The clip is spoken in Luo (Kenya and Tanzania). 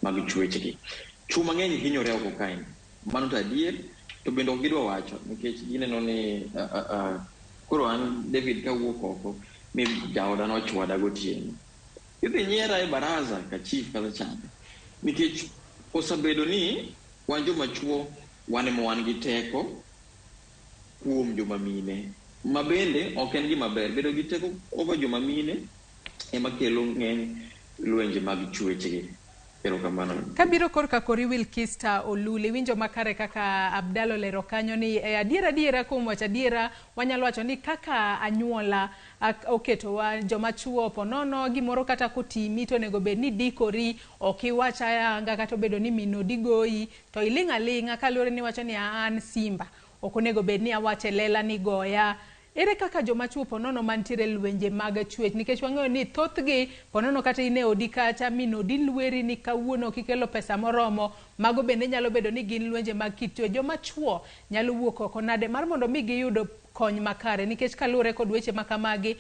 mag chwechgi. Chuo mang'eny hinyore oko kae. Mano to adier, to bende ok gidwa wacho nikech gineno ni koro an David kawuok oko mi jaoda nochwada gotieno. Idhi nyiera e baraza ka chief kata chande. Nikech osabedo ni wan joma chuo wan ema wan gi teko kuom joma mine. Ma bende ok en gima ber. Bedo gi teko over joma mine ema kelo ng'eny lwenje mag chwechgi. Kabiro korka kori Wilkista Olule, winjo makare kaka Abdalla lero kanyo ni adiera kuom wacho adiera wanyalo wacho ni kaka anyuola oketowa joma chuo ponono gimoro kata kotimi to nego bed ni dikori, ok iwacha yanga kata bedo ni mino digoyi to ilinga linga kalure ni wacho ni an simba ok onego bed ni awache lela ni goya. Ere kaka joma chuo ponono mantiere lwenje mag chwech nikech wang'eyo ni thothgi ponono kata ine odi kacha mino di lweri ni kawuono kikelo pesa moromo, mago bende nyalo bedo ni gin lwenje mag kit chwech. Joma chuo nyalo wuok oko nade mar mondo mi giyud kony makare nikech kalure kod weche makamagi